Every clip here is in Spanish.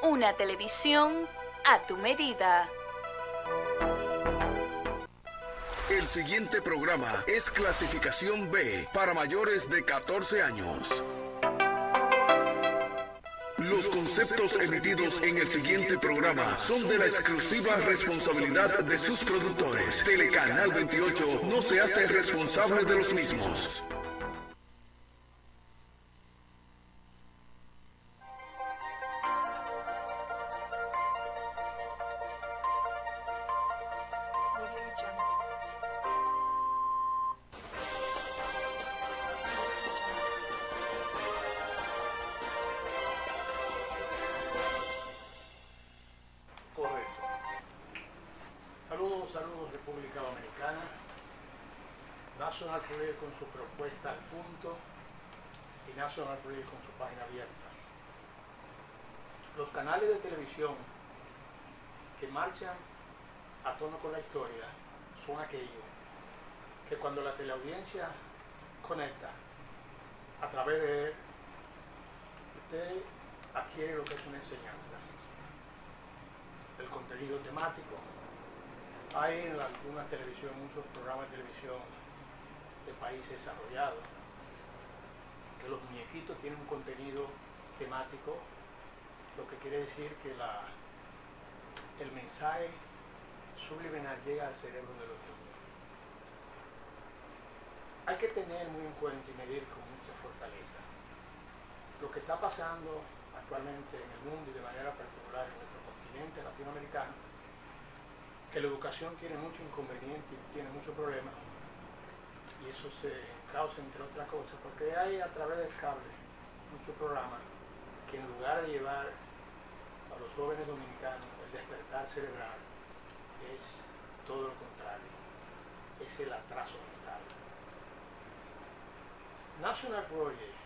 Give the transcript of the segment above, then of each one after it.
Una televisión a tu medida. El siguiente programa es clasificación B para mayores de 14 años. Los conceptos emitidos en el siguiente programa son de la exclusiva responsabilidad de sus productores. Telecanal 28 no se hace responsable de los mismos. Saludos República Dominicana. National Project con su propuesta al punto y National Project con su página abierta. Los canales de televisión que marchan a tono con la historia son aquellos que cuando la teleaudiencia conecta a través de él, usted adquiere lo que es una enseñanza. El contenido temático. Hay en algunas televisiones, muchos programas de televisión de países desarrollados, que los muñequitos tienen un contenido temático, lo que quiere decir que el mensaje subliminal llega al cerebro de los niños. Hay que tener muy en cuenta y medir con mucha fortaleza lo que está pasando actualmente en el mundo y de manera particular en nuestro continente latinoamericano, que la educación tiene mucho inconveniente y tiene muchos problemas, y eso se causa entre otras cosas porque hay a través del cable muchos programas que en lugar de llevar a los jóvenes dominicanos el despertar cerebral, es todo lo contrario, es el atraso mental. National Project,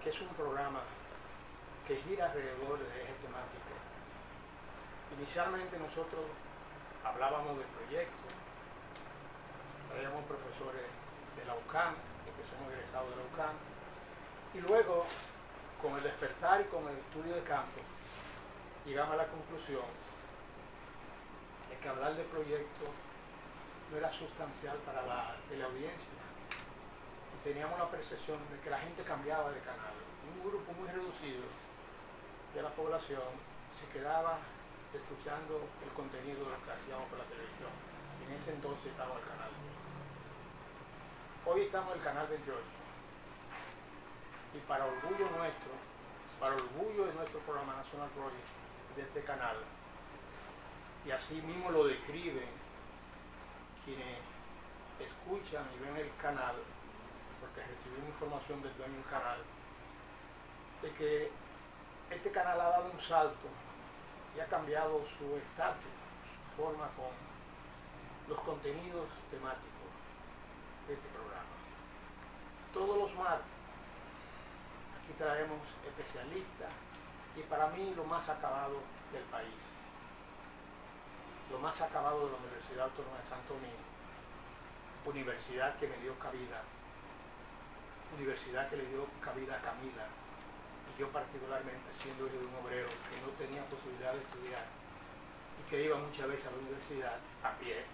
que es un programa que gira alrededor de eje temático, inicialmente nosotros hablábamos del proyecto, traíamos profesores de la UCAM, porque somos egresados de la UCAM, y luego, con el despertar y con el estudio de campo, llegamos a la conclusión de que hablar de proyecto no era sustancial para la teleaudiencia, y teníamos la percepción de que la gente cambiaba de canal. Un grupo muy reducido de la población se quedaba escuchando el contenido de lo que hacíamos por la televisión. En ese entonces estábamos en el canal 10. Hoy estamos en el canal 28. Y para orgullo nuestro, para orgullo de nuestro programa National Project, de este canal, y así mismo lo describen quienes escuchan y ven el canal, porque recibimos información del dueño del canal, de que este canal ha dado un salto y ha cambiado su estatus, su forma con los contenidos temáticos de este programa. Todos los martes aquí traemos especialistas y para mí lo más acabado del país, lo más acabado de la Universidad Autónoma de Santo Domingo, universidad que me dio cabida, universidad que le dio cabida a Camila, y yo particularmente siendo hijo de un obrero que no tenía posibilidad de estudiar y que iba muchas veces a la universidad a pie,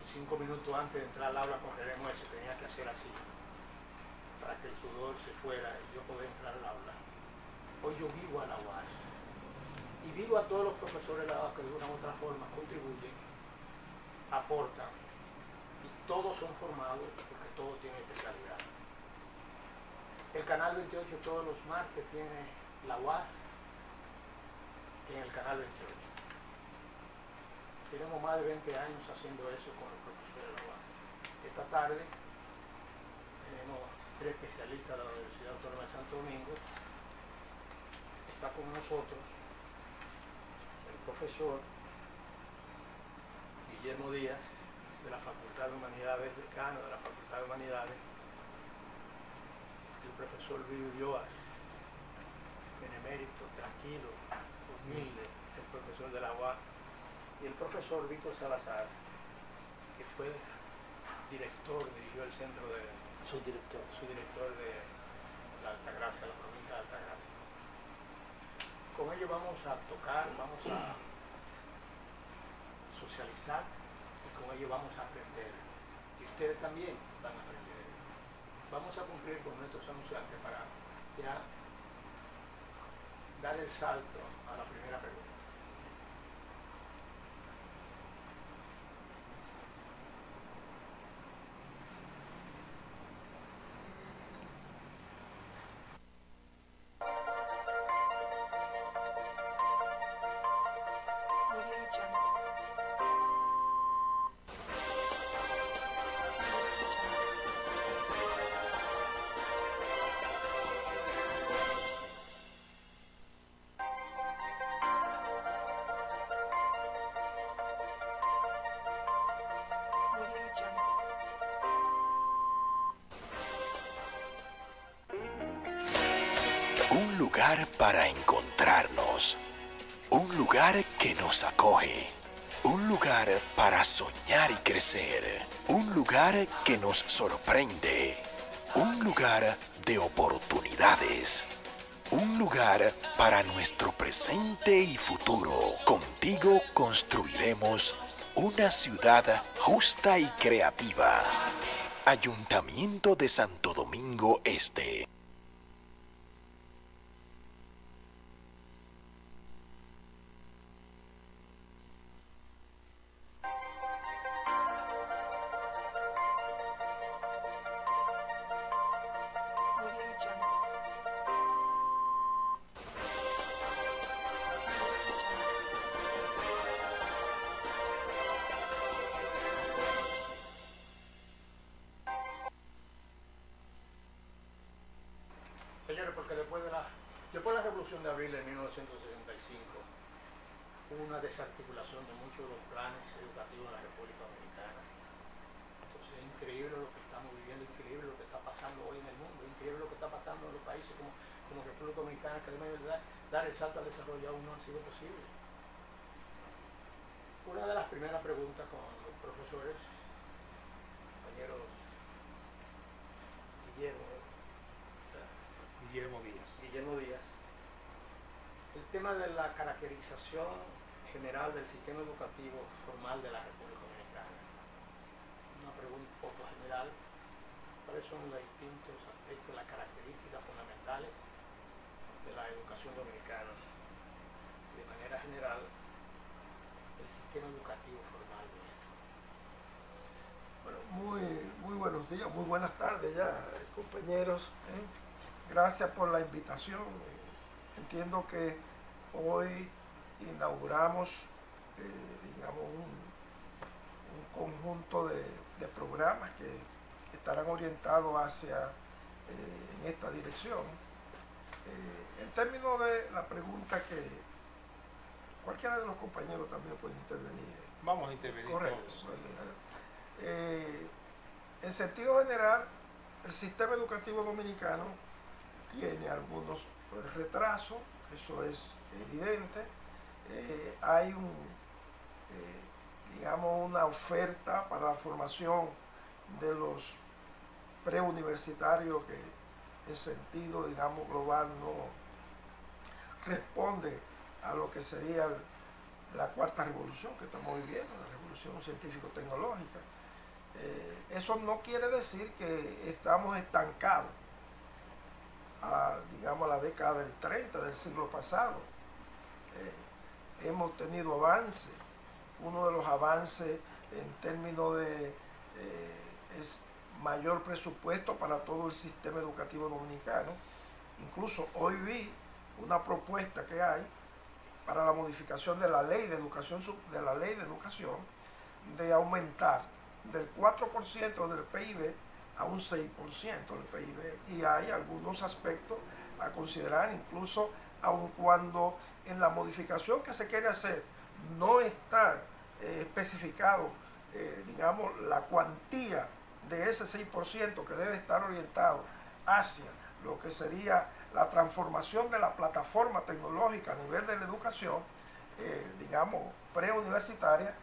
y 5 minutos antes de entrar al aula con relé se tenía que hacer así para que el sudor se fuera y yo poder entrar al aula. Hoy yo vivo a la UAS y vivo a todos los profesores de la UAS que de una u otra forma contribuyen, aportan, y todos son formados porque todos tienen especialidad. El canal 28 todos los martes tiene la UAS en el canal 28. Tenemos más de 20 años haciendo eso con los profesores de la UAS. Esta tarde tenemos 3 especialistas de la Universidad Autónoma de Santo Domingo. Está con nosotros el profesor Guillermo Díaz, de la Facultad de Humanidades, decano de la Facultad de Humanidades, el profesor Vivo Ulloas, benemérito, tranquilo, humilde, el profesor de la UAS, y el profesor Víctor Salazar, que fue dirigió el centro de subdirector de la Altagracia, la provincia de Altagracia. con ellos vamos a tocar, vamos a socializar y con ellos vamos a aprender. Y ustedes también van a aprender. Vamos a cumplir con nuestros anunciantes para ya dar el salto a la primera pregunta. Un lugar para encontrarnos. Un lugar que nos acoge. Un lugar para soñar y crecer. Un lugar que nos sorprende. Un lugar de oportunidades. Un lugar para nuestro presente y futuro. Contigo construiremos una ciudad justa y creativa. Ayuntamiento de Santo Domingo Este. Señores, porque después de la Revolución de Abril de 1965 hubo una desarticulación de muchos de los planes educativos en la República Dominicana. Entonces es increíble lo que estamos viviendo, increíble lo que está pasando hoy en el mundo, increíble lo que está pasando en los países como República Dominicana, que además de dar el salto al desarrollo aún no ha sido posible. Una de las primeras preguntas con los profesores, compañeros Guillermo Díaz, el tema de la caracterización general del sistema educativo formal de la República Dominicana. Una pregunta un poco general: ¿cuáles son los distintos aspectos, las características fundamentales de la educación dominicana? De manera general, el sistema educativo formal nuestro. Bueno, muy buenos días, muy buenas tardes ya, compañeros. Gracias por la invitación. Entiendo que hoy inauguramos, digamos, un conjunto de programas que estarán orientados hacia en esta dirección. En términos de la pregunta que cualquiera de los compañeros también puede intervenir. Vamos a intervenir. Correcto. En sentido general, el sistema educativo dominicano tiene algunos retrasos, eso es evidente. Hay digamos, una oferta para la formación de los preuniversitarios que en sentido, digamos, global no responde a lo que sería la cuarta revolución que estamos viviendo, la revolución científico-tecnológica. Eso no quiere decir que estamos estancados digamos, a la década del 30 del siglo pasado. Hemos tenido avances. Uno de los avances en términos de es mayor presupuesto para todo el sistema educativo dominicano. Incluso hoy vi una propuesta que hay para la modificación de la ley de educación, de aumentar del 4% del PIB a un 6% del PIB, y hay algunos aspectos a considerar, incluso aun cuando en la modificación que se quiere hacer no está especificado, digamos, la cuantía de ese 6% que debe estar orientado hacia lo que sería la transformación de la plataforma tecnológica a nivel de la educación, digamos, preuniversitaria,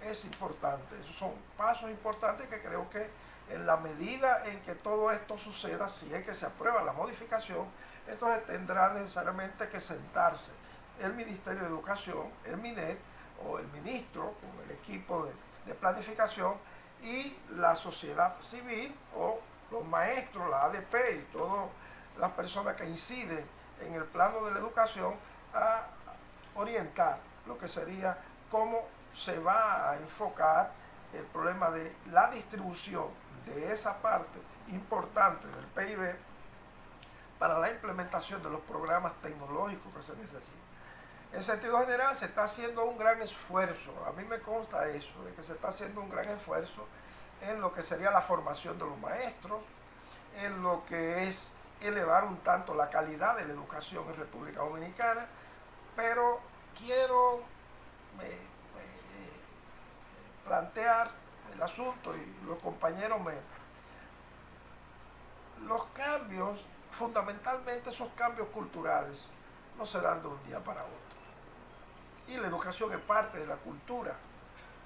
es importante. Esos son pasos importantes que creo que en la medida en que todo esto suceda, si es que se aprueba la modificación, entonces tendrá necesariamente que sentarse el Ministerio de Educación, el MINED, o el ministro, con el equipo de planificación, y la sociedad civil, o los maestros, la ADP y todas las personas que inciden en el plano de la educación, a orientar lo que sería cómo se va a enfocar el problema de la distribución de esa parte importante del PIB para la implementación de los programas tecnológicos que se necesitan. En sentido general, se está haciendo un gran esfuerzo, a mí me consta eso, de que se está haciendo un gran esfuerzo en lo que sería la formación de los maestros, en lo que es elevar un tanto la calidad de la educación en República Dominicana, pero quiero plantear el asunto, y los compañeros los cambios, fundamentalmente esos cambios culturales, no se dan de un día para otro. Y la educación es parte de la cultura.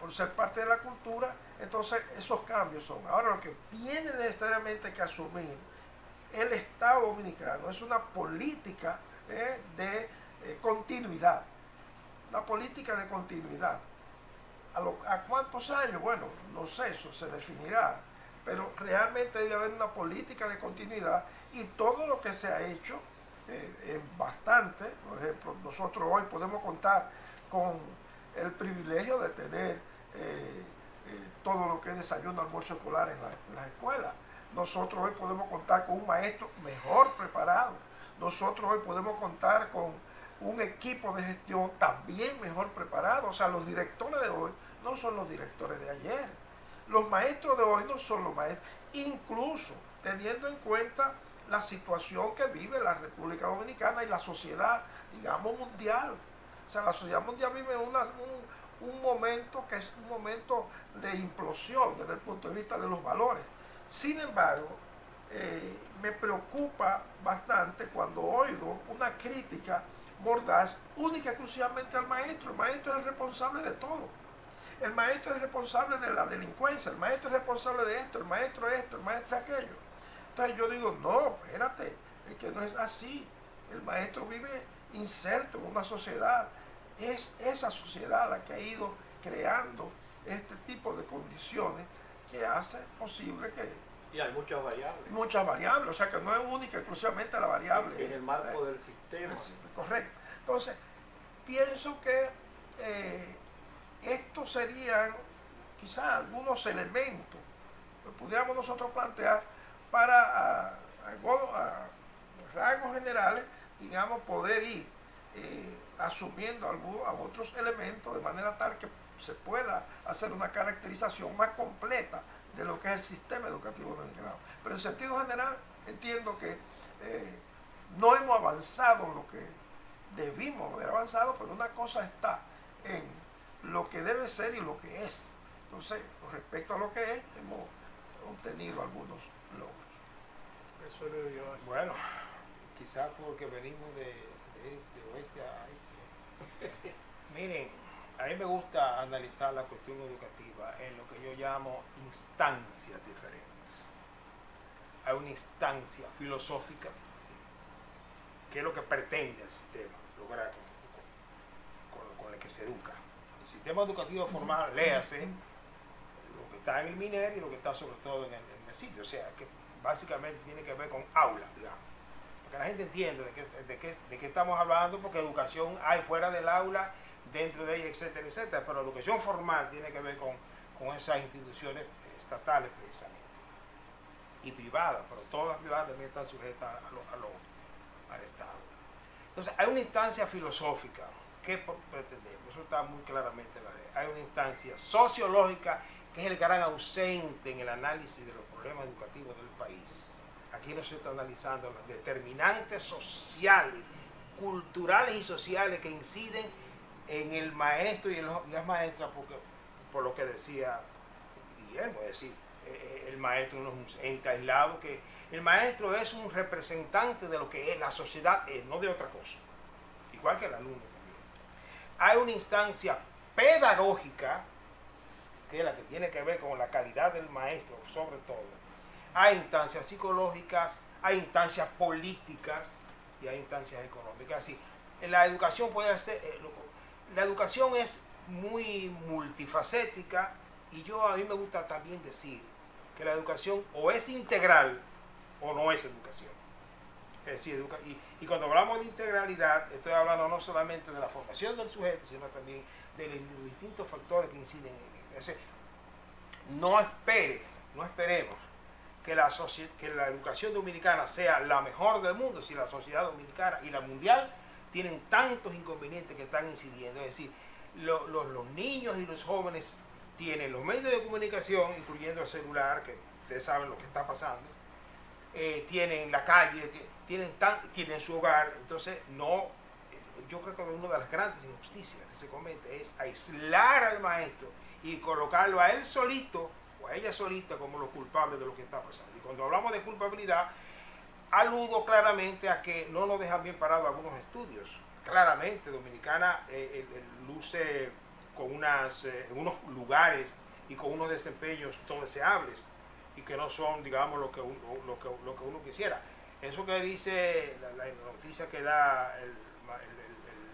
Por ser parte de la cultura, entonces esos cambios son. Ahora, lo que tiene necesariamente que asumir el Estado dominicano es una política de continuidad. Una política de continuidad. ¿A cuántos años? Bueno, no sé, eso se definirá. Pero realmente debe haber una política de continuidad, y todo lo que se ha hecho es bastante. Por ejemplo, nosotros hoy podemos contar con el privilegio de tener todo lo que es desayuno, almuerzo escolar en las escuelas. Nosotros hoy podemos contar con un maestro mejor preparado. Nosotros hoy podemos contar con un equipo de gestión también mejor preparado. O sea, los directores de hoy no son los directores de ayer. Los maestros de hoy no son los maestros. Incluso teniendo en cuenta la situación que vive la República Dominicana y la sociedad, digamos, mundial. O sea, la sociedad mundial vive un momento que es un momento de implosión desde el punto de vista de los valores. Sin embargo, me preocupa bastante cuando oigo una crítica mordaz única y exclusivamente al maestro. El maestro es el responsable de todo. El maestro es responsable de la delincuencia, el maestro es responsable de esto, el maestro aquello. Entonces yo digo, no, espérate, es que no es así. El maestro vive inserto en una sociedad. Es esa sociedad la que ha ido creando este tipo de condiciones que hace posible que... Y hay muchas variables. Muchas variables, o sea que no es única exclusivamente la variable. En el marco del sistema. Correcto. Entonces, pienso que estos serían quizás algunos elementos que pudiéramos nosotros plantear para, a rasgos generales, digamos, poder ir asumiendo a otros elementos de manera tal que se pueda hacer una caracterización más completa de lo que es el sistema educativo dominicano. Pero en sentido general entiendo que no hemos avanzado lo que debimos haber avanzado, pero una cosa está en lo que debe ser y lo que es. Entonces, con respecto a lo que es, hemos obtenido algunos logros. Eso le digo yo. Bueno, quizás porque venimos de oeste a este. Miren, a mí me gusta analizar la cuestión educativa en lo que yo llamo instancias diferentes. Hay una instancia filosófica, que es lo que pretende el sistema lograr con lo que se educa. El sistema educativo formal, léase lo que está en el MINER y lo que está sobre todo en el sitio. O sea, que básicamente tiene que ver con aula, digamos. Para que la gente entienda de qué estamos hablando, porque educación hay fuera del aula, dentro de ella, etcétera, etcétera. Pero la educación formal tiene que ver con esas instituciones estatales precisamente. Y privadas, pero todas las privadas también están sujetas al Estado. Entonces, hay una instancia filosófica. ¿Qué pretendemos? Eso está muy claramente en la ley. Hay una instancia sociológica que es el gran ausente en el análisis de los problemas educativos del país. Aquí no se está analizando los determinantes sociales, culturales y sociales que inciden en el maestro y en las maestras, porque, por lo que decía Guillermo, es decir, el maestro no es un ente aislado, que el maestro es un representante de lo que es la sociedad, no de otra cosa, igual que el alumno también. Hay una instancia pedagógica, que es la que tiene que ver con la calidad del maestro, sobre todo. Hay instancias psicológicas, hay instancias políticas, y hay instancias económicas. Así, la educación puede ser, la educación es muy multifacética y a mí me gusta también decir que la educación o es integral o no es educación. Es decir, y cuando hablamos de integralidad, estoy hablando no solamente de la formación del sujeto, sino también de los distintos factores que inciden en él. Entonces, no esperemos que la educación dominicana sea la mejor del mundo, si la sociedad dominicana y la mundial tienen tantos inconvenientes que están incidiendo. Es decir, los niños y los jóvenes tienen los medios de comunicación, incluyendo el celular, que ustedes saben lo que está pasando, tienen la calle, tienen su hogar. Entonces, yo creo que una de las grandes injusticias que se comete es aislar al maestro y colocarlo a él solito o a ella solita como los culpables de lo que está pasando. Y cuando hablamos de culpabilidad, aludo claramente a que no nos dejan bien parados algunos estudios. Claramente, Dominicana luce con en unos lugares y con unos desempeños no deseables y que no son, digamos, lo que uno quisiera. Eso que dice la noticia que da el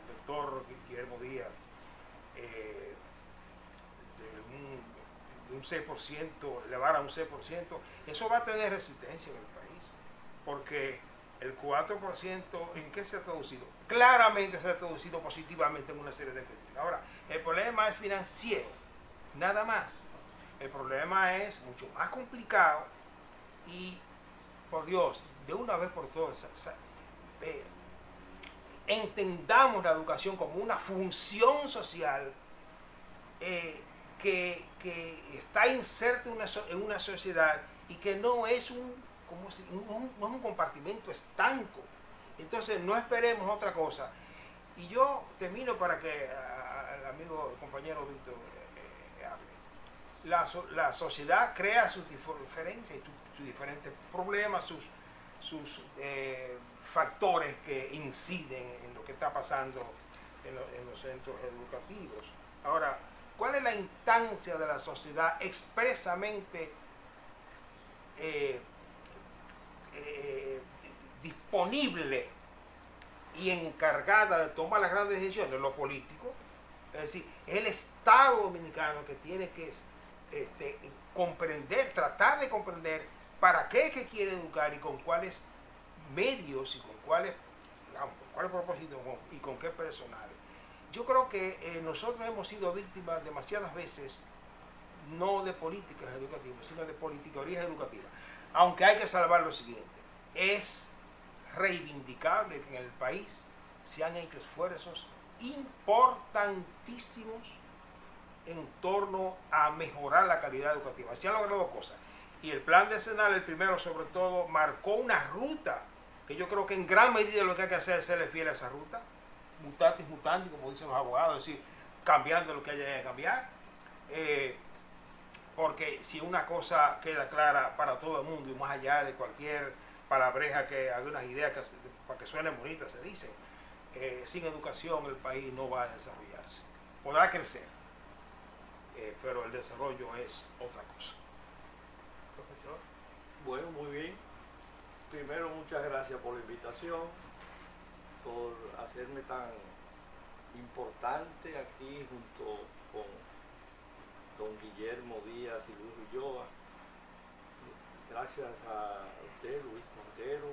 doctor Guillermo Díaz, de un 6%, elevar a un 6%, eso va a tener resistencia en el país, porque el 4%, ¿en qué se ha traducido? Claramente se ha traducido positivamente en una serie de efectos. Ahora, el problema es financiero, nada más. El problema es mucho más complicado y, por Dios, de una vez por todas, entendamos la educación como una función social que está inserta en una sociedad y que no es no es un compartimento estanco. Entonces no esperemos otra cosa. Y yo termino para que el amigo, el compañero Víctor hable. La sociedad crea sus diferencias, sus diferentes problemas, sus factores que inciden en lo que está pasando en los centros educativos. Ahora, ¿cuál es la instancia de la sociedad expresamente disponible y encargada de tomar las grandes decisiones? Lo político. Es decir, es el Estado dominicano que tiene que comprender, tratar de comprender para qué es que quiere educar y con cuáles medios y con cuáles propósitos y con qué personal. Yo creo que nosotros hemos sido víctimas demasiadas veces, no de políticas educativas, sino de politiquerías educativas. Aunque hay que salvar lo siguiente, es reivindicable que en el país se han hecho esfuerzos importantísimos en torno a mejorar la calidad educativa. Se han logrado cosas. Y el plan decenal, el primero sobre todo, marcó una ruta que yo creo que en gran medida lo que hay que hacer es serle fiel a esa ruta, mutatis mutandis, como dicen los abogados, es decir, cambiando lo que haya que cambiar. Porque si una cosa queda clara para todo el mundo y más allá de cualquier palabreja que algunas ideas para que suenen bonitas se dicen, sin educación el país no va a desarrollarse. Podrá crecer, pero el desarrollo es otra cosa. Profesor. Bueno, muy bien. Primero, muchas gracias por la invitación, por hacerme tan importante aquí junto con don Guillermo Díaz y Luis Ulloa. Gracias a usted, Luis Montero,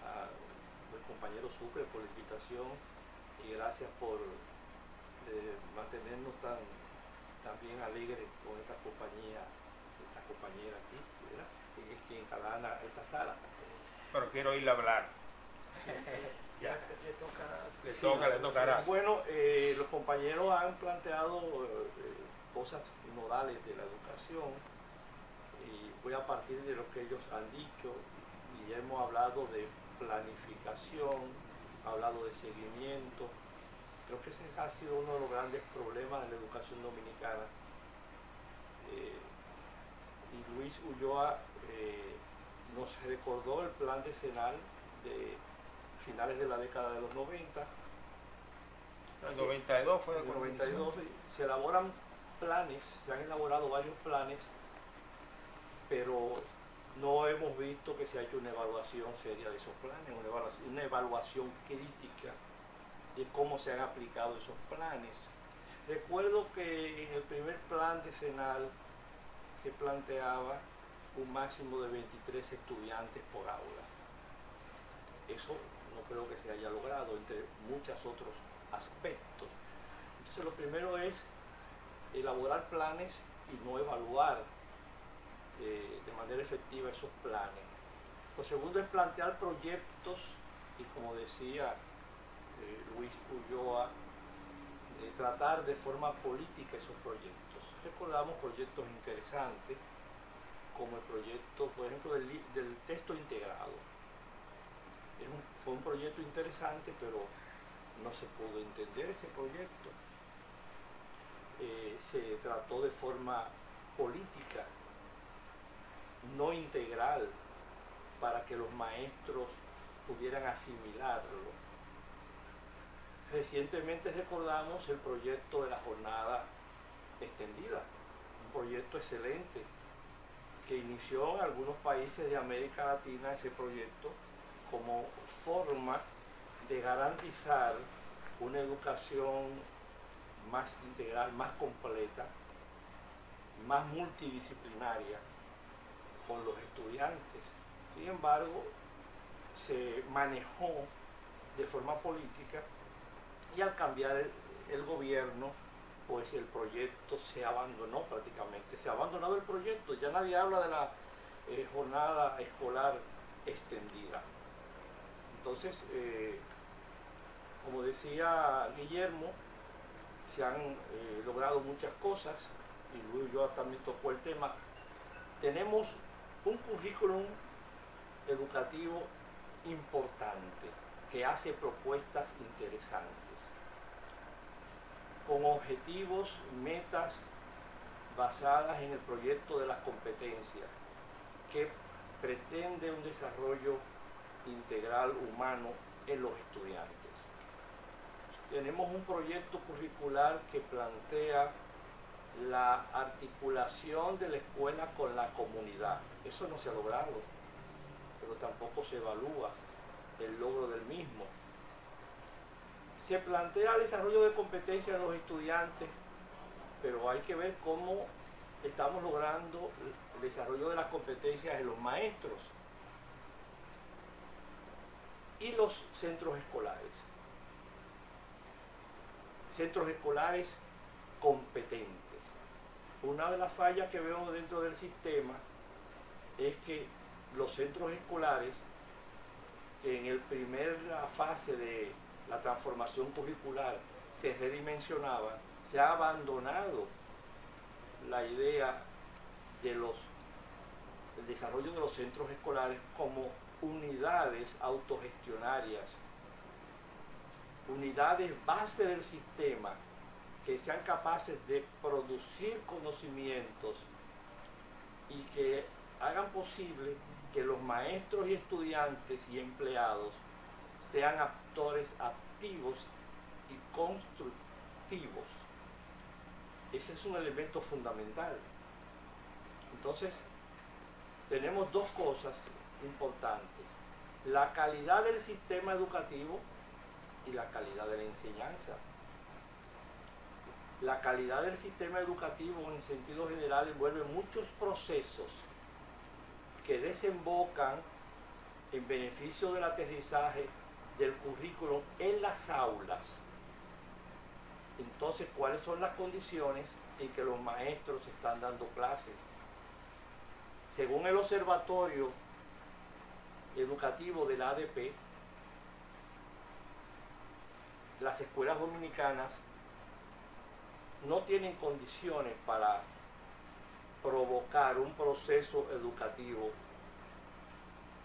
al compañero Sucre por la invitación y gracias por mantenernos tan bien alegres con esta compañera aquí, ¿verdad? Que encalana esta sala. Pero quiero oírle hablar. Ya Le tocará. Bueno, los compañeros han planteado cosas nodales de la educación y voy a partir de lo que ellos han dicho. Guillermo ha hablado de planificación, ha hablado de seguimiento. Creo que ese ha sido uno de los grandes problemas de la educación dominicana. Y Luis Ulloa nos recordó el plan decenal de finales de la década de los 90. El 92 fue el 92. Se elaboran planes, se han elaborado varios planes, pero no hemos visto que se ha hecho una evaluación seria de esos planes, una evaluación crítica de cómo se han aplicado esos planes. Recuerdo que en el primer plan decenal se planteaba un máximo de 23 estudiantes por aula. Eso no creo que se haya logrado, entre muchos otros aspectos. Entonces lo primero es elaborar planes y no evaluar de manera efectiva esos planes. Lo segundo es plantear proyectos y, como decía Luis Ulloa, tratar de forma política esos proyectos. Recordamos proyectos interesantes como el proyecto, por ejemplo, del texto integrado. Fue un proyecto interesante, pero no se pudo entender ese proyecto. Se trató de forma política, no integral, para que los maestros pudieran asimilarlo. Recientemente recordamos el proyecto de la jornada extendida, un proyecto excelente que inició en algunos países de América Latina, ese proyecto, como forma de garantizar una educación más integral, más completa, más multidisciplinaria con los estudiantes. Sin embargo, se manejó de forma política y al cambiar el gobierno, pues el proyecto se abandonó prácticamente. Se ha abandonado el proyecto, ya nadie habla de la jornada escolar extendida. Entonces, como decía Guillermo, se han logrado muchas cosas, y Luis yo también tocó el tema. Tenemos un currículum educativo importante que hace propuestas interesantes, con objetivos, metas basadas en el proyecto de las competencias, que pretende un desarrollo integral humano en los estudiantes. Tenemos un proyecto curricular que plantea la articulación de la escuela con la comunidad. Eso no se ha logrado, pero tampoco se evalúa el logro del mismo. Se plantea el desarrollo de competencias de los estudiantes, pero hay que ver cómo estamos logrando el desarrollo de las competencias de los maestros y los centros escolares. Centros escolares competentes. Una de las fallas que veo dentro del sistema es que los centros escolares, que en la primera fase de la transformación curricular se redimensionaban, se ha abandonado la idea del desarrollo de los centros escolares como unidades autogestionarias, unidades base del sistema que sean capaces de producir conocimientos y que hagan posible que los maestros y estudiantes y empleados sean actores activos y constructivos. Ese es un elemento fundamental. Entonces, tenemos dos cosas importantes: la calidad del sistema educativo y la calidad de la enseñanza. La calidad del sistema educativo en sentido general envuelve muchos procesos que desembocan en beneficio del aterrizaje del currículum en las aulas. Entonces, ¿cuáles son las condiciones en que los maestros están dando clases? Según el Observatorio Educativo de la ADP, las escuelas dominicanas no tienen condiciones para provocar un proceso educativo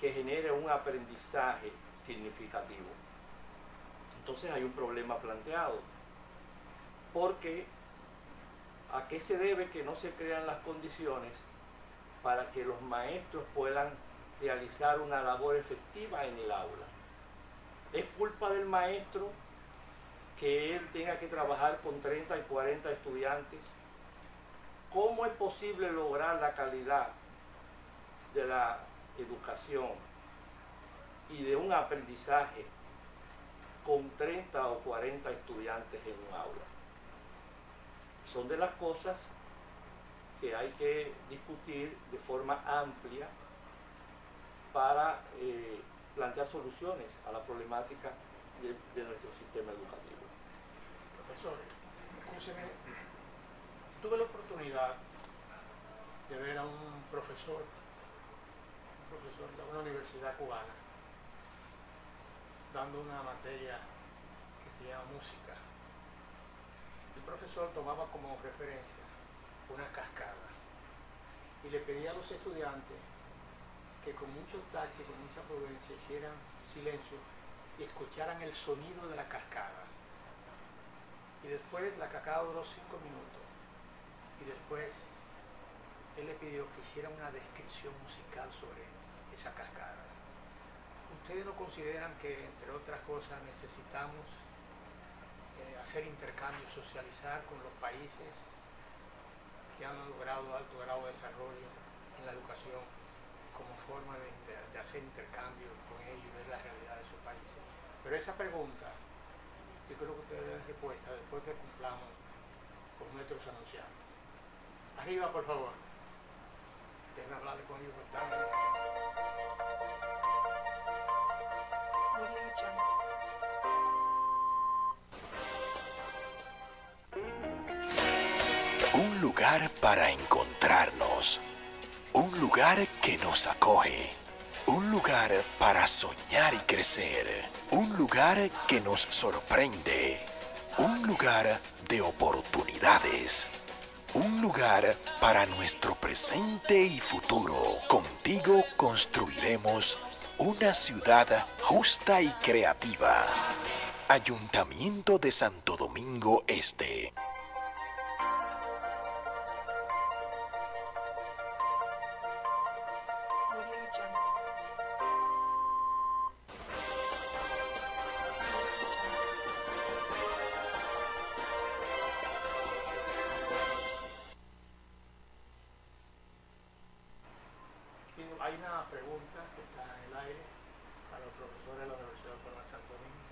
que genere un aprendizaje significativo. Entonces hay un problema planteado, porque ¿a qué se debe que no se crean las condiciones para que los maestros puedan realizar una labor efectiva en el aula? ¿Es culpa del maestro que él tenga que trabajar con 30 y 40 estudiantes? ¿Cómo es posible lograr la calidad de la educación y de un aprendizaje con 30 o 40 estudiantes en un aula. Son de las cosas que hay que discutir de forma amplia para plantear soluciones a la problemática de nuestro sistema educativo. Profesor, escúcheme, tuve la oportunidad de ver a un profesor de una universidad cubana dando una materia que se llama música. El profesor tomaba como referencia una cascada y le pedía a los estudiantes que con mucho tacto y con mucha prudencia hicieran silencio y escucharan el sonido de la cascada. Y después la cascada duró 5 minutos y después él le pidió que hiciera una descripción musical sobre esa cascada. ¿Ustedes no consideran que, entre otras cosas, necesitamos hacer intercambios, socializar con los países que han logrado alto grado de desarrollo en la educación como forma de hacer intercambios con ellos y ver la realidad de sus países? Pero esa pregunta, yo creo que ustedes den respuesta después que cumplamos con nuestros anunciantes. Arriba, por favor. Déjenme hablar con ellos bastante. Un lugar para encontrarnos. Un lugar que nos acoge. Un lugar para soñar y crecer. Un lugar que nos sorprende. Un lugar de oportunidades. Un lugar para nuestro presente y futuro. Contigo construiremos una ciudad justa y creativa. Ayuntamiento de Santo Domingo Este. Sí, hay una pregunta que está en el aire para los profesores de la Universidad Autónoma de Santo Domingo.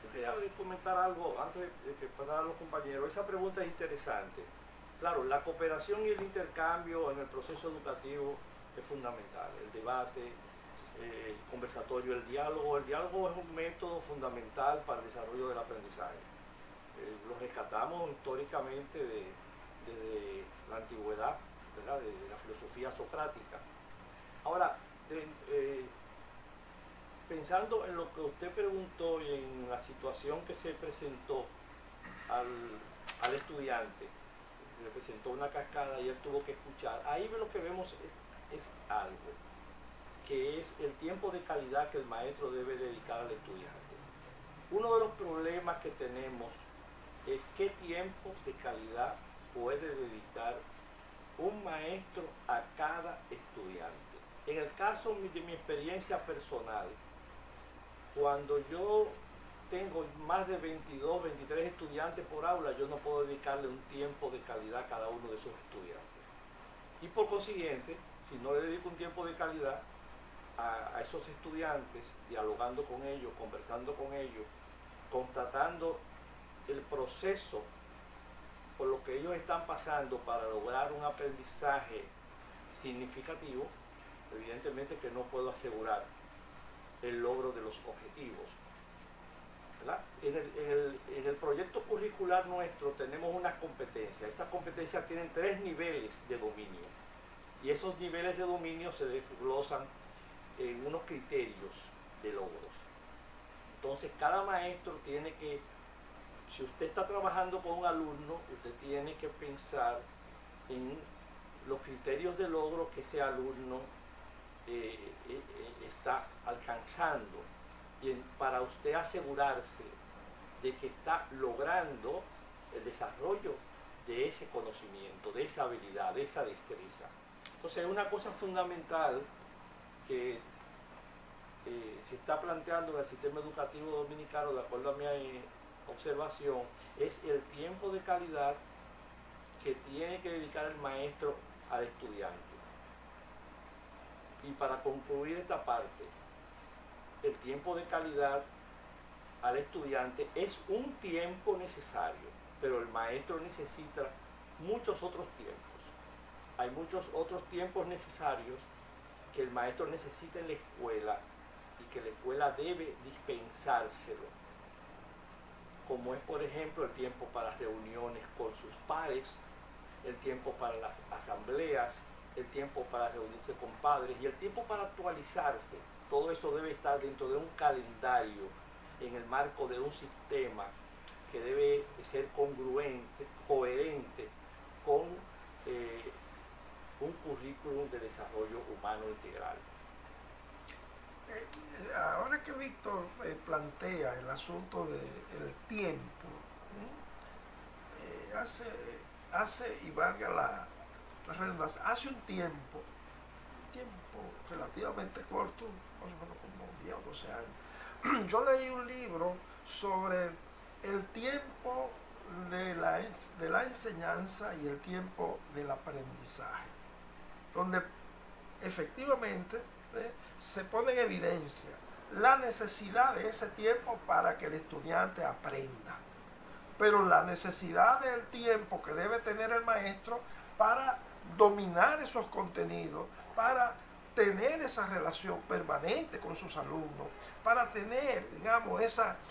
Yo quería comentar algo antes de que pasaran los compañeros. Esa pregunta es interesante. Claro, la cooperación y el intercambio en el proceso educativo es fundamental. El debate, el conversatorio, el diálogo. El diálogo es un método fundamental para el desarrollo del aprendizaje. Lo rescatamos históricamente desde la antigüedad, ¿verdad? De la filosofía socrática. Ahora, pensando en lo que usted preguntó y en la situación que se presentó al estudiante, le presentó una cascada y él tuvo que escuchar, ahí lo que vemos es algo, que es el tiempo de calidad que el maestro debe dedicar al estudiante. Uno de los problemas que tenemos es qué tiempo de calidad puede dedicar un maestro a cada estudiante. En el caso de mi experiencia personal, cuando yo tengo más de 22, 23 estudiantes por aula, yo no puedo dedicarle un tiempo de calidad a cada uno de esos estudiantes. Y por consiguiente, si no le dedico un tiempo de calidad a esos estudiantes, dialogando con ellos, conversando con ellos, constatando el proceso por lo que ellos están pasando para lograr un aprendizaje significativo, evidentemente que no puedo asegurar el logro de los objetivos, ¿verdad? En el proyecto curricular nuestro tenemos unas competencias. Esas competencias tienen 3 niveles de dominio y esos niveles de dominio se desglosan en unos criterios de logros. Entonces cada maestro tiene que, si usted está trabajando con un alumno, usted tiene que pensar en los criterios de logro que ese alumno está alcanzando y para usted asegurarse de que está logrando el desarrollo de ese conocimiento, de esa habilidad, de esa destreza. Entonces una cosa fundamental que se está planteando en el sistema educativo dominicano, de acuerdo a mi observación, es el tiempo de calidad que tiene que dedicar el maestro al estudiante. Y para concluir esta parte, el tiempo de calidad al estudiante es un tiempo necesario, pero el maestro necesita muchos otros tiempos. Hay muchos otros tiempos necesarios que el maestro necesita en la escuela y que la escuela debe dispensárselo, como es por ejemplo el tiempo para reuniones con sus pares, el tiempo para las asambleas, el tiempo para reunirse con padres y el tiempo para actualizarse. Todo eso debe estar dentro de un calendario, en el marco de un sistema que debe ser congruente, coherente con un currículum de desarrollo humano integral. Ahora que Víctor plantea el asunto del tiempo, hace, y valga la redundancia, hace un tiempo relativamente corto, más o menos como 10 o 12 años, yo leí un libro sobre el tiempo de la enseñanza y el tiempo del aprendizaje, donde efectivamente se pone en evidencia la necesidad de ese tiempo para que el estudiante aprenda, pero la necesidad del tiempo que debe tener el maestro para dominar esos contenidos, para tener esa relación permanente con sus alumnos, para tener, digamos,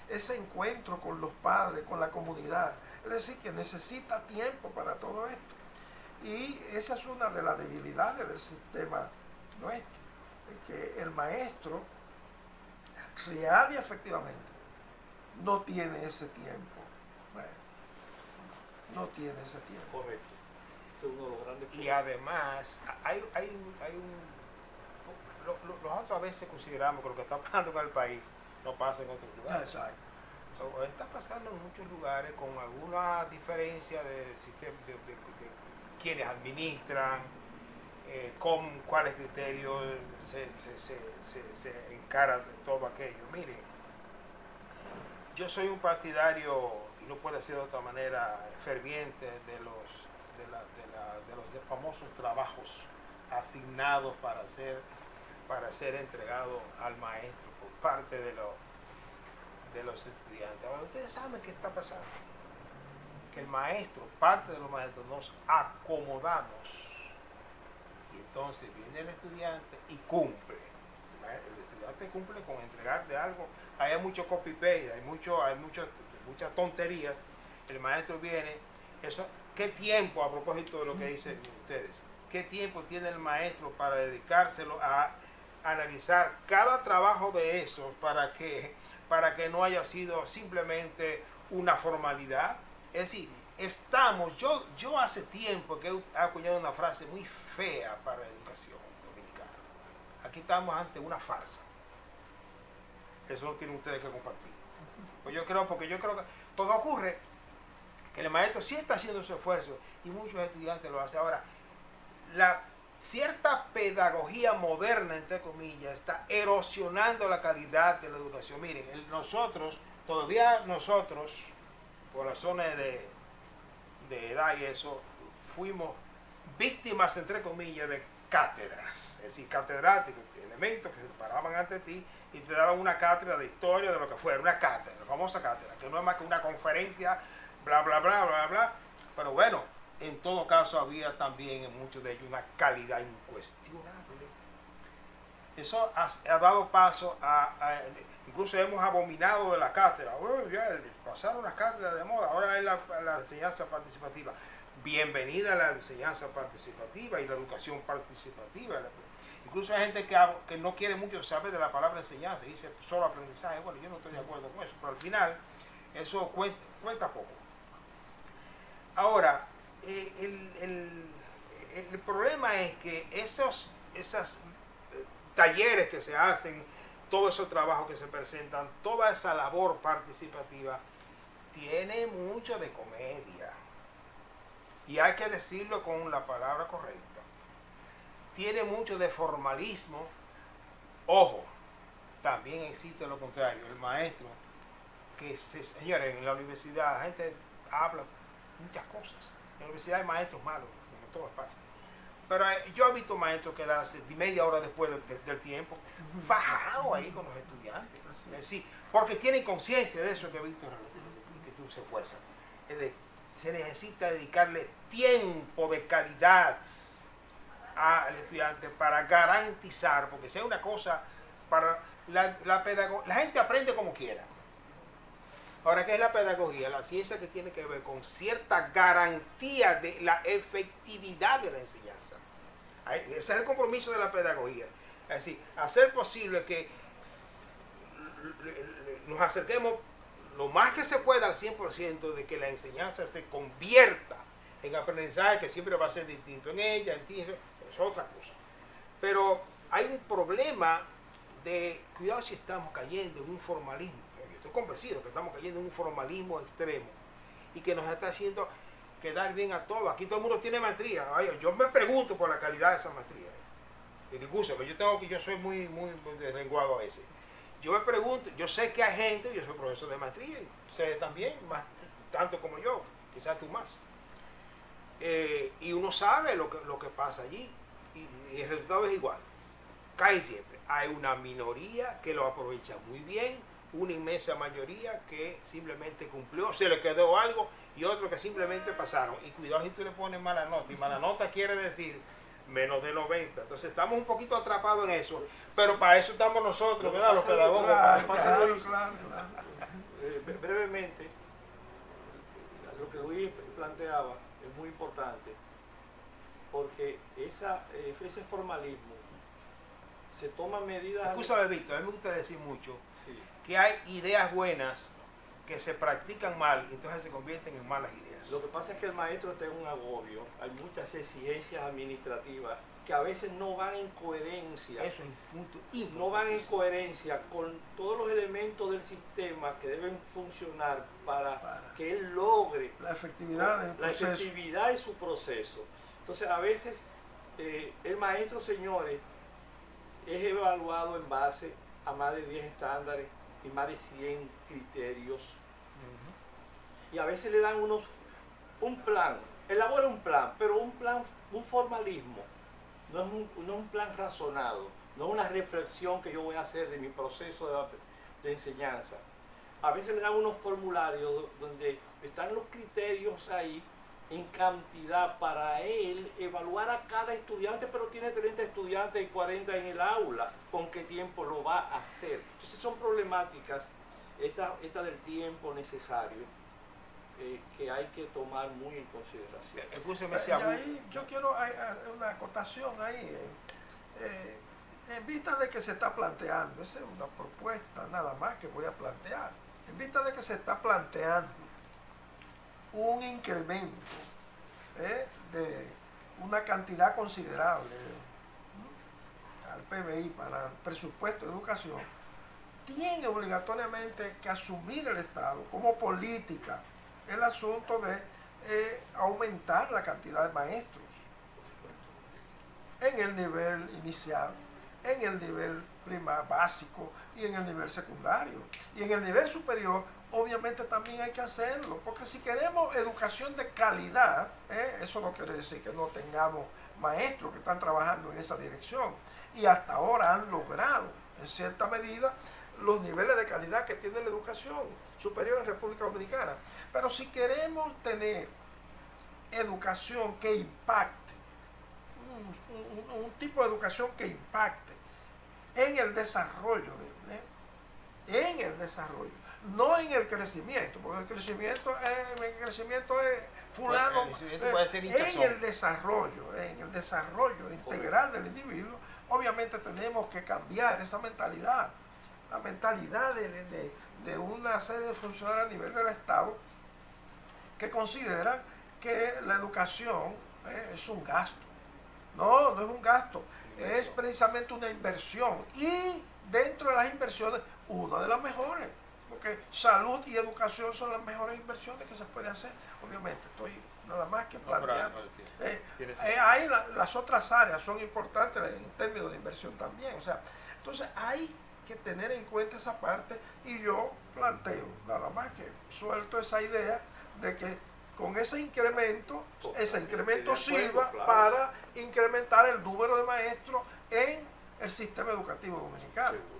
ese encuentro con los padres, con la comunidad. Es decir, que necesita tiempo para todo esto. Y esa es una de las debilidades del sistema nuestro, que el maestro real y efectivamente no tiene ese tiempo. Bueno, no tiene ese tiempo. Correcto. Ese es uno de los grandes Y además, nosotros a veces consideramos que lo que está pasando en el país no pasa en otros lugares. Exacto. Está pasando en muchos lugares con alguna diferencia de sistema, de quienes administran, con cuáles criterios se encara todo aquello. Mire, yo soy un partidario, y no puede ser de otra manera, ferviente de los famosos trabajos asignados para ser entregados al maestro por parte de los estudiantes. Ahora, ustedes saben qué está pasando, que el maestro, parte de los maestros, nos acomodamos y entonces viene el estudiante y cumple. El estudiante cumple con entregarte algo. Ahí hay mucho copy-paste, hay muchas tonterías. El maestro viene, eso. ¿Qué tiempo, a propósito de lo que dicen ustedes, qué tiempo tiene el maestro para dedicárselo a analizar cada trabajo de esos para que no haya sido simplemente una formalidad? Es decir, yo hace tiempo que he acuñado una frase muy fea para la educación dominicana. Aquí estamos ante una farsa. Eso lo tienen ustedes que compartir. Porque ocurre que el maestro sí está haciendo su esfuerzo y muchos estudiantes lo hacen. Ahora, la cierta pedagogía moderna, entre comillas, está erosionando la calidad de la educación. Miren, todavía nosotros, por razones de edad y eso, fuimos víctimas, entre comillas, de cátedras. Es decir, catedráticos, elementos que se paraban ante ti y te daban una cátedra de historia, de lo que fuera, una cátedra, la famosa cátedra, que no es más que una conferencia, bla, bla, bla, bla, bla. Pero bueno, en todo caso había también en muchos de ellos una calidad incuestionable. Eso ha dado paso incluso hemos abominado de la cátedra. Ya pasaron las cátedras de moda, ahora es la enseñanza participativa. Bienvenida a la enseñanza participativa y la educación participativa. Incluso hay gente que no quiere mucho saber de la palabra enseñanza, dice solo aprendizaje. Bueno, yo no estoy de acuerdo con eso, pero al final eso cuenta poco. Ahora, el problema es que esos talleres que se hacen, todos esos trabajos que se presentan, toda esa labor participativa, tiene mucho de comedia. Y hay que decirlo con la palabra correcta. Tiene mucho de formalismo. Ojo, también existe lo contrario. El maestro, señores, en la universidad la gente habla muchas cosas. En la universidad hay maestros malos, en todas partes. Pero yo he visto maestros quedarse media hora después del tiempo, fajados ahí con los estudiantes. Es decir, porque tienen conciencia de eso que Víctor y que tú se esfuerzas. Es decir, se necesita dedicarle tiempo de calidad al estudiante para garantizar, porque sea una cosa para la pedagogía. La gente aprende como quiera. Ahora, ¿qué es la pedagogía? La ciencia que tiene que ver con cierta garantía de la efectividad de la enseñanza. Ese es el compromiso de la pedagogía. Es decir, hacer posible que nos acerquemos lo más que se pueda al 100% de que la enseñanza se convierta en aprendizaje, que siempre va a ser distinto en ella, en ti, es otra cosa. Pero hay un problema de, cuidado si estamos cayendo en un formalismo. Yo estoy convencido que estamos cayendo en un formalismo extremo y que nos está haciendo quedar bien a todos. Aquí todo el mundo tiene maestría. Yo me pregunto por la calidad de esa maestría. Y discúlpame, yo soy muy deslenguado a veces. Yo me pregunto, yo sé que hay gente, yo soy profesor de maestría, y ustedes también, más, tanto como yo, quizás tú más. Y uno sabe lo que pasa allí, y el resultado es igual. Cae siempre. Hay una minoría que lo aprovecha muy bien, una inmensa mayoría que simplemente cumplió, se le quedó algo, y otros que simplemente pasaron. Y cuidado si tú le pones mala nota, y mala nota quiere decir menos de 90. Entonces estamos un poquito atrapados en eso, pero para eso estamos nosotros, ¿verdad? Los pedagogos. Claro. Brevemente, lo que Luis planteaba es muy importante, porque ese formalismo se toma medidas... Escúchame, Víctor, a mí me gusta decir mucho Sí. que hay ideas buenas que se practican mal y entonces se convierten en malas ideas. Lo que pasa es que el maestro está en un agobio, hay muchas exigencias administrativas que a veces no van en coherencia. Eso es un punto importante. No van en coherencia con todos los elementos del sistema que deben funcionar para que él logre La efectividad del la proceso. efectividad de su proceso. Entonces, a veces el maestro, señores, es evaluado en base a más de 10 estándares y más de 100 criterios. Y a veces le dan un plan, elabora un plan, pero un formalismo. No es un plan razonado, no es una reflexión que yo voy a hacer de mi proceso de enseñanza. A veces le dan unos formularios donde están los criterios ahí en cantidad para él evaluar a cada estudiante, pero tiene 30 estudiantes y 40 en el aula, ¿con qué tiempo lo va a hacer? Entonces son problemáticas, esta del tiempo necesario, que hay que tomar muy en consideración. Y ahí yo quiero hay una acotación ahí. En vista de que se está planteando, esa es una propuesta nada más que voy a plantear, en vista de que se está planteando un incremento de una cantidad considerable al PBI para el presupuesto de educación, tiene obligatoriamente que asumir el Estado como política el asunto de aumentar la cantidad de maestros en el nivel inicial, en el nivel básico y en el nivel secundario. Y en el nivel superior, obviamente también hay que hacerlo, porque si queremos educación de calidad, eso no quiere decir que no tengamos maestros que están trabajando en esa dirección. Y hasta ahora han logrado, en cierta medida, los niveles de calidad que tiene la educación superior en República Dominicana. Pero si queremos tener educación que impacte, un tipo de educación que impacte en el desarrollo, no en el crecimiento, porque el crecimiento es fulano, en el desarrollo integral del individuo, obviamente tenemos que cambiar esa mentalidad, la mentalidad de una serie de funcionarios a nivel del Estado que consideran que la educación es un gasto. No, no es un gasto, es precisamente una inversión, y dentro de las inversiones, una de las mejores, porque salud y educación son las mejores inversiones que se puede hacer. Obviamente estoy nada más que planteando. Ahí las otras áreas son importantes en términos de inversión también. O sea, entonces hay que tener en cuenta esa parte, y yo planteo, nada más que suelto esa idea de que con ese incremento De sirva acuerdo, claro. para incrementar el número de maestros en el sistema educativo dominicano. Seguro.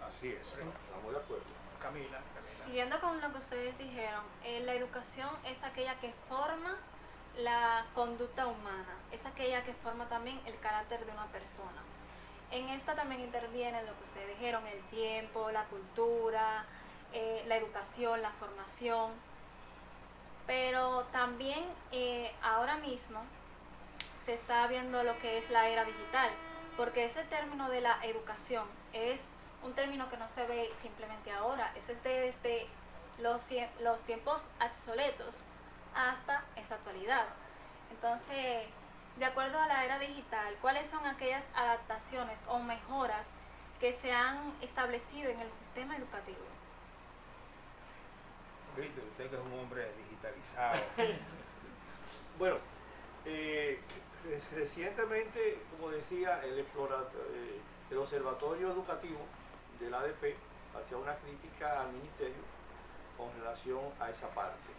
Así es. Estamos de acuerdo. Camila. Siguiendo con lo que ustedes dijeron, la educación es aquella que forma la conducta humana, es aquella que forma también el carácter de una persona. En esta también interviene lo que ustedes dijeron, el tiempo, la cultura, la educación, la formación. Pero también ahora mismo se está viendo lo que es la era digital, porque ese término de la educación es un término que no se ve simplemente ahora, eso es desde los tiempos obsoletos hasta esta actualidad. Entonces, de acuerdo a la era digital, ¿cuáles son aquellas adaptaciones o mejoras que se han establecido en el sistema educativo? Víctor, usted que es un hombre digitalizado. Bueno, recientemente, como decía, el Observatorio Educativo del ADP hacía una crítica al Ministerio con relación a esa parte.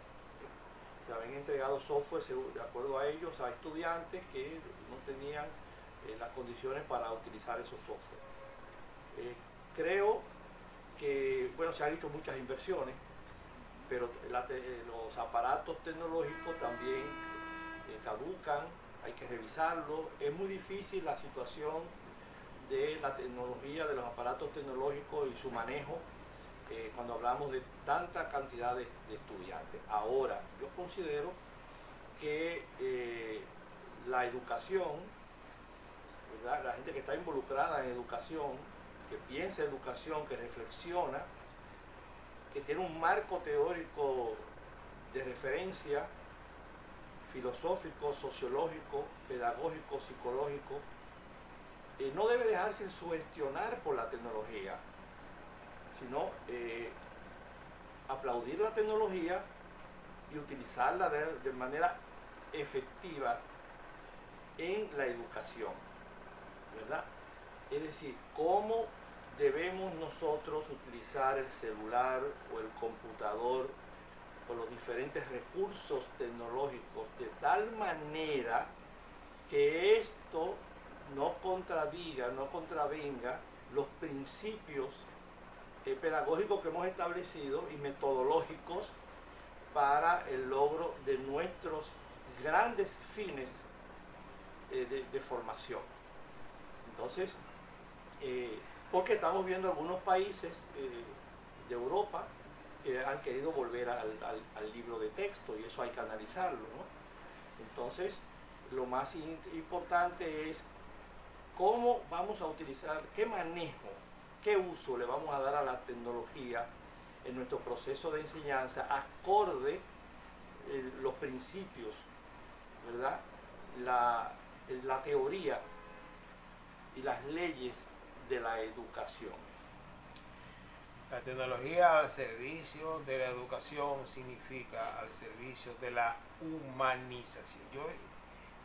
Se habían entregado software, de acuerdo a ellos, a estudiantes que no tenían las condiciones para utilizar esos software. Creo que, bueno, se han hecho muchas inversiones, pero los aparatos tecnológicos también caducan, hay que revisarlo. Es muy difícil la situación de la tecnología, de los aparatos tecnológicos y su manejo cuando hablamos de tanta cantidad de estudiantes. Ahora, yo considero que la educación, ¿verdad? La gente que está involucrada en educación, que piensa educación, que reflexiona, que tiene un marco teórico de referencia, filosófico, sociológico, pedagógico, psicológico, no debe dejarse sugestionar por la tecnología, sino aplaudir la tecnología y utilizarla de manera efectiva en la educación, ¿verdad? Es decir, cómo debemos nosotros utilizar el celular o el computador o los diferentes recursos tecnológicos de tal manera que esto no contravenga los principios pedagógicos que hemos establecido y metodológicos para el logro de nuestros grandes fines de formación. Entonces, porque estamos viendo algunos países de Europa que han querido volver al libro de texto y eso hay que analizarlo, ¿no? Entonces, lo más importante es cómo vamos a utilizar, qué manejo, qué uso le vamos a dar a la tecnología en nuestro proceso de enseñanza, acorde los principios, ¿verdad? La teoría y las leyes de la educación. La tecnología al servicio de la educación significa al servicio de la humanización. Yo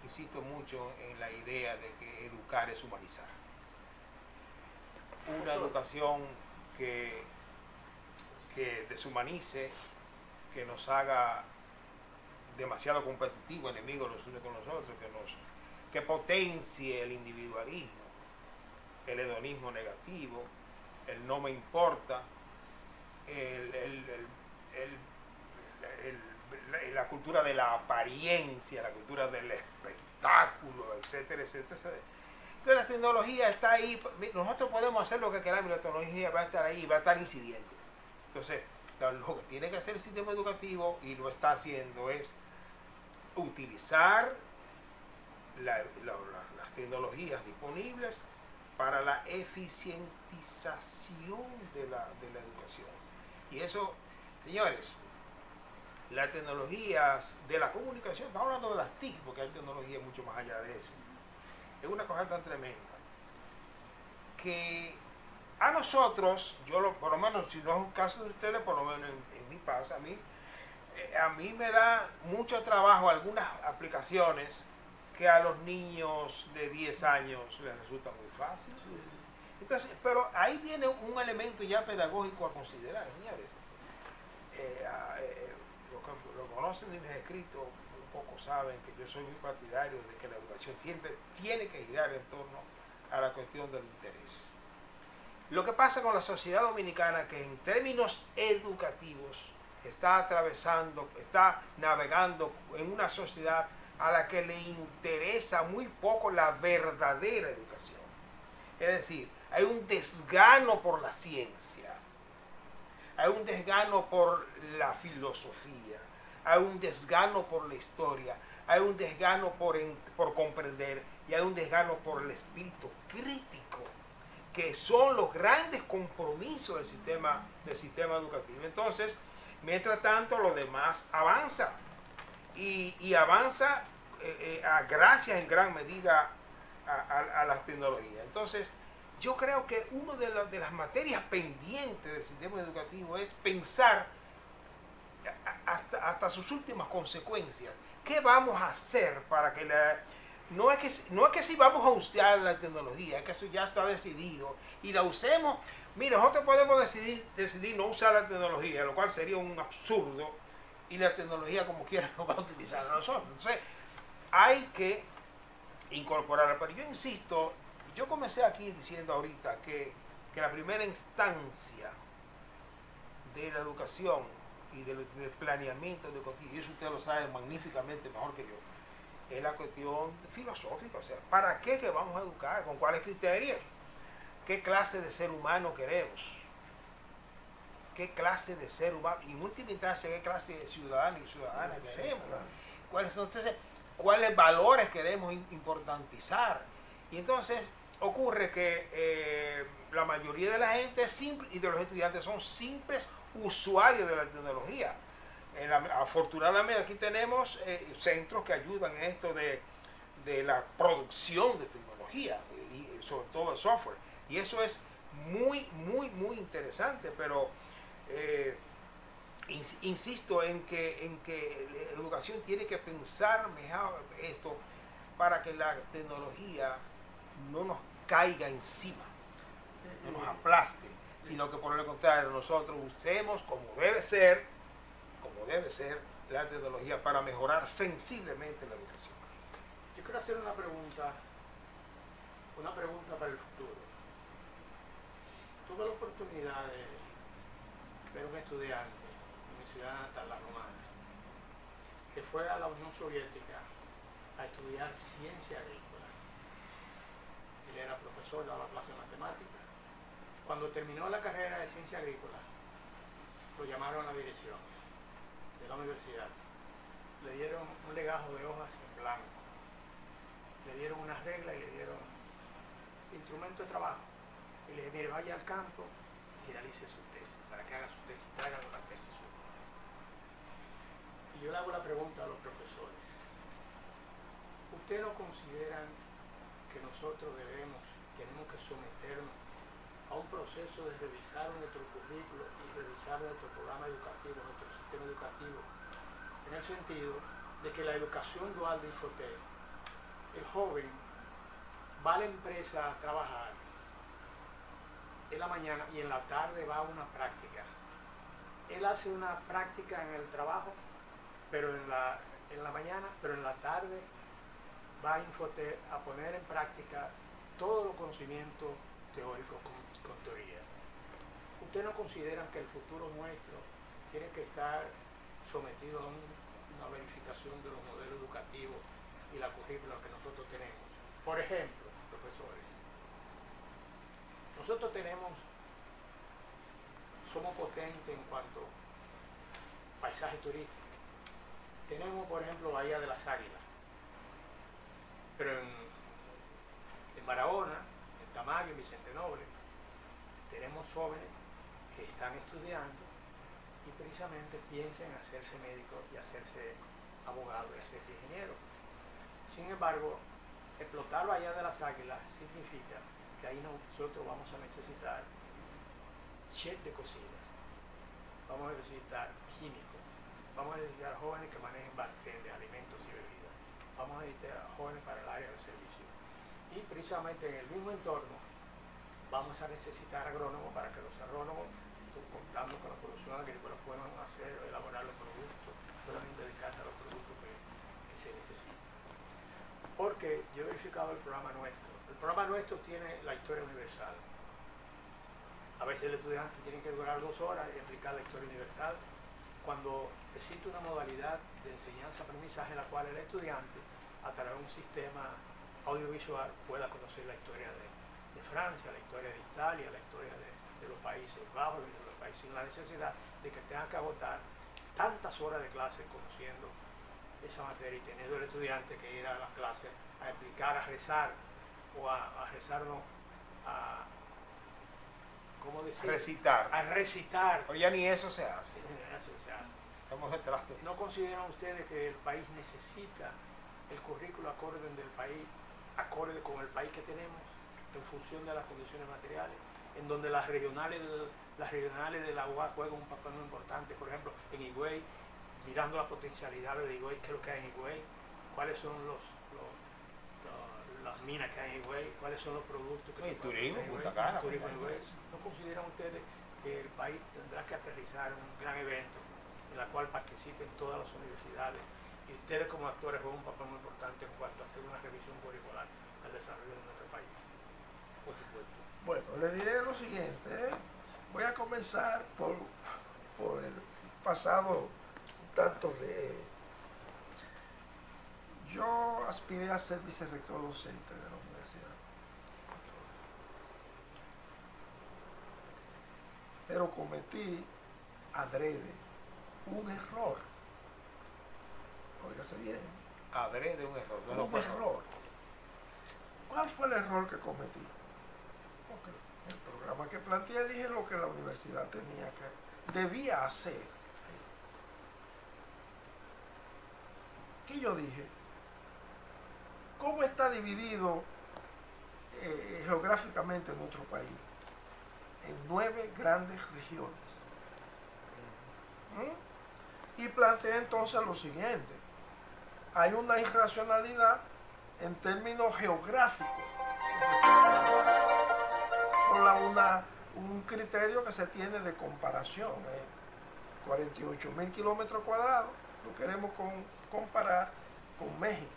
insisto mucho en la idea de que educar es humanizar. Una educación que deshumanice, que nos haga demasiado competitivos, enemigos los unos con los otros, que potencie el individualismo, el hedonismo negativo, el no me importa, la cultura de la apariencia, la cultura del espectáculo, etcétera, etcétera. Entonces, la tecnología está ahí, nosotros podemos hacer lo que queramos y la tecnología va a estar ahí y va a estar incidiendo. Entonces, lo que tiene que hacer el sistema educativo, y lo está haciendo, es utilizar las tecnologías disponibles para la eficientización de la educación. Y eso, señores, las tecnologías de la comunicación, estamos hablando de las TIC, porque hay tecnología mucho más allá de eso, es una cosa tan tremenda que a nosotros, por lo menos, si no es un caso de ustedes, por lo menos en mi pasa, a mí me da mucho trabajo algunas aplicaciones que a los niños de 10 años les resulta muy fácil. Entonces, pero ahí viene un elemento ya pedagógico a considerar, señores. Lo conocen mis escritos un poco saben que yo soy muy partidario de que la educación tiene que girar en torno a la cuestión del interés. Lo que pasa con la sociedad dominicana, que en términos educativos está navegando en una sociedad a la que le interesa muy poco la verdadera educación. Es decir, hay un desgano por la ciencia, hay un desgano por la filosofía, hay un desgano por la historia, hay un desgano por comprender y hay un desgano por el espíritu crítico, que son los grandes compromisos del sistema educativo. Entonces, mientras tanto, lo demás avanza y avanza gracias en gran medida a las tecnologías. Entonces, yo creo que una de las materias pendientes del sistema educativo es pensar hasta sus últimas consecuencias. ¿Qué vamos a hacer para que no es que si vamos a usar la tecnología, es que eso ya está decidido y la usemos? Mira, nosotros podemos decidir no usar la tecnología, lo cual sería un absurdo, y la tecnología como quiera nos va a utilizar a nosotros. Entonces, hay que incorporarla. Pero yo insisto, yo comencé aquí diciendo ahorita que la primera instancia de la educación y del planeamiento educativo, y eso usted lo sabe magníficamente mejor que yo, es la cuestión filosófica. O sea, ¿para qué que vamos a educar? ¿Con cuáles criterios? ¿Qué clase de ser humano queremos? ¿Qué clase de ser humano? Y en última instancia, ¿qué clase de ciudadano y ciudadana queremos? ¿Cuáles valores queremos importantizar? Y entonces ocurre que la mayoría de la gente y de los estudiantes son simples usuarios de la tecnología. Afortunadamente aquí tenemos centros que ayudan en esto de la producción de tecnología y sobre todo el software. Y eso es muy, muy, muy interesante, pero insisto en que la educación tiene que pensar mejor esto para que la tecnología no nos caiga encima, no nos aplaste, sino que por el contrario nosotros usemos como debe ser la tecnología para mejorar sensiblemente la educación. Yo quiero hacer una pregunta para el futuro. Tuve la oportunidad de ver un estudiante en mi ciudad natal, La Romana, que fue a la Unión Soviética a estudiar ciencia agrícola. Él era profesor, daba clases de matemáticas. Cuando terminó la carrera de ciencia agrícola, lo llamaron a la dirección de la universidad. Le dieron un legajo de hojas en blanco, le dieron unas reglas y le dieron instrumento de trabajo. Y le dije, mire, vaya al campo y realice su tesis, para que haga su tesis, traiga una tesis suya. Y yo le hago la pregunta a los profesores. ¿Ustedes no consideran que nosotros tenemos que someternos a un proceso de revisar nuestro currículo y revisar nuestro programa educativo, nuestro sistema educativo, en el sentido de que la educación dual de Infotec, el joven va a la empresa a trabajar en la mañana y en la tarde va a una práctica? Él hace una práctica en el trabajo, pero en la mañana, pero en la tarde va a Infotec a poner en práctica todos los conocimientos teóricos con teoría. ¿Ustedes no consideran que el futuro nuestro tiene que estar sometido a una verificación de los modelos educativos y la currícula que nosotros tenemos? Por ejemplo, profesores, nosotros somos potentes en cuanto a paisaje turístico. Tenemos, por ejemplo, Bahía de las Águilas, pero en Barahona, en Tamayo, en Vicente Noble, tenemos jóvenes que están estudiando y precisamente piensan en hacerse médico y hacerse abogado y hacerse ingeniero. Sin embargo, explotar Bahía de las Águilas significa que ahí nosotros vamos a necesitar chef de cocina, vamos a necesitar químicos, vamos a necesitar jóvenes que manejen bartender, alimentos y bebidas, vamos a necesitar jóvenes para el área de servicio. Y precisamente en el mismo entorno vamos a necesitar agrónomos para que los agrónomos, contando con la producción agrícola, puedan elaborar los productos puedan dedicarse a los productos que se necesitan. Porque yo he verificado el programa nuestro. El programa nuestro tiene la historia universal. A veces el estudiante tiene que durar 2 horas y explicar la historia universal, cuando existe una modalidad de enseñanza-aprendizaje en la cual el estudiante, a través de un sistema audiovisual, pueda conocer la historia de Francia, la historia de Italia, la historia de los Países Bajos y de los países, sin la necesidad de que tengan que agotar tantas horas de clase conociendo esa materia y teniendo el estudiante que ir a la clase a explicar, a rezar, o a rezar, no, a, ¿cómo decir? Recitar. A recitar. Pero ya ni eso se hace. Se hace. Estamos detrás de ¿No consideran ustedes que el país necesita el currículo acorde del país, acorde con el país que tenemos, en función de las condiciones materiales, en donde las regionales de la UAS juegan un papel muy importante? Por ejemplo, en Higüey, mirando las potencialidades de Higüey, qué es lo que hay en Higüey, cuáles son las minas que hay en Higüey, cuáles son los productos que y se pueden turismo, hacer en Higüey, Punta Cana, turismo en Punta Higüey. ¿No consideran ustedes que el país tendrá que aterrizar un gran evento en la cual participen todas las universidades y ustedes como actores juegan un papel muy importante en cuanto a hacer una revisión curricular al desarrollo de nuestro país? Por supuesto. Bueno, le diré lo siguiente, ¿eh? Voy a comenzar por el pasado un tanto. Yo aspiré a ser vicerrector docente de la universidad, pero cometí adrede un error. Óigase bien. adrede un error. No Un error. ¿Cuál fue el error que cometí? Okay. El programa que planteé, dije lo que la universidad debía hacer. ¿Qué yo dije? ¿Cómo está dividido geográficamente nuestro país? En 9 grandes regiones. Y planteé entonces lo siguiente: hay una irracionalidad en términos geográficos por un criterio que se tiene de comparación. 48.000 kilómetros cuadrados lo queremos comparar con México.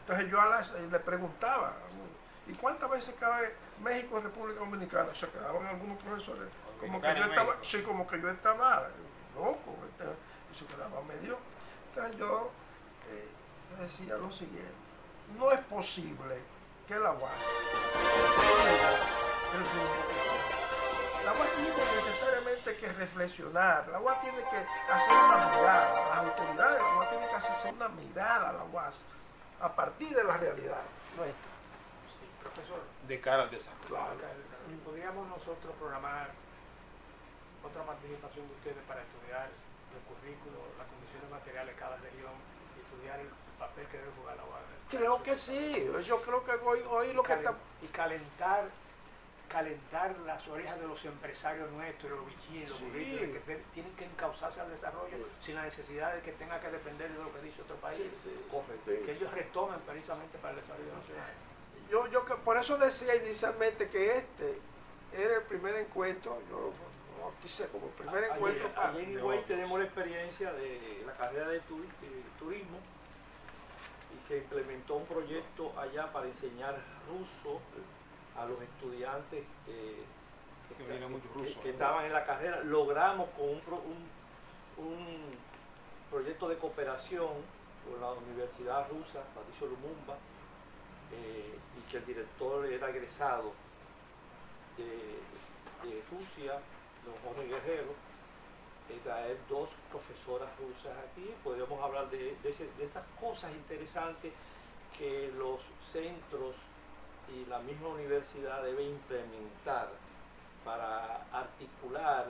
Entonces yo le preguntaba, ¿y cuántas veces cabe México en República Dominicana? Se quedaban algunos profesores como que yo estaba loco, y se quedaba medio. Entonces yo decía lo siguiente: no es posible que la UAS siga el rumbo que tiene. La UAS tiene necesariamente que reflexionar, la UAS tiene que hacer una mirada, las autoridades de la UAS tienen que hacerse una mirada a la UAS a partir de la realidad nuestra. Sí, profesor. De cara al desarrollo. Claro. ¿Podríamos nosotros programar otra participación de ustedes para estudiar el currículo, las condiciones materiales de cada región y estudiar el papel que debe jugar la UAS? Creo que sí, yo creo que hoy lo que está... Y calentar las orejas de los empresarios nuestros, los bichillos, los burritos, que tienen que encauzarse al desarrollo sin la necesidad de que tenga que depender de lo que dice otro país. Que ellos retomen precisamente para el desarrollo nacional. Yo por eso decía inicialmente que este era el primer encuentro, yo lo quise como el primer encuentro. Allí en Higüey tenemos la experiencia de la carrera de turismo, y se implementó un proyecto allá para enseñar ruso a los estudiantes que estaban en la carrera. Logramos con un proyecto de cooperación con la Universidad Rusa, Patricio Lumumba, y que el director era egresado de Rusia, don Jorge Guerrero, traer 2 profesoras rusas aquí. Podríamos hablar de esas cosas interesantes que los centros y la misma universidad debe implementar para articular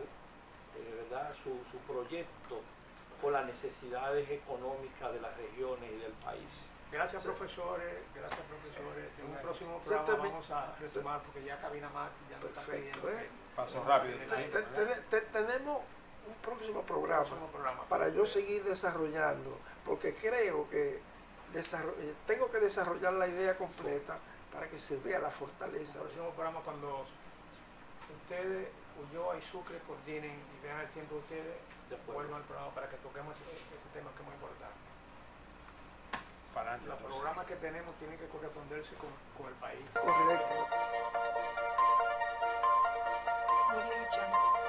¿verdad? Su proyecto con las necesidades económicas de las regiones y del país. Gracias, profesores. Gracias, profesores. En un próximo programa vamos a retomar, porque ya Cabina Mar ya no está pidiendo. Pasó rápido. Tenemos un próximo programa para yo seguir desarrollando, porque creo que tengo que desarrollar la idea completa para que se vea la fortaleza. El próximo programa, cuando ustedes Ulloa y Sucre coordinen y vean el tiempo de ustedes, vuelvan al programa para que toquemos ese tema que es muy importante. Para adelante, Los entonces. programas que tenemos tienen que corresponderse con el país. Correcto. Audio Jungle.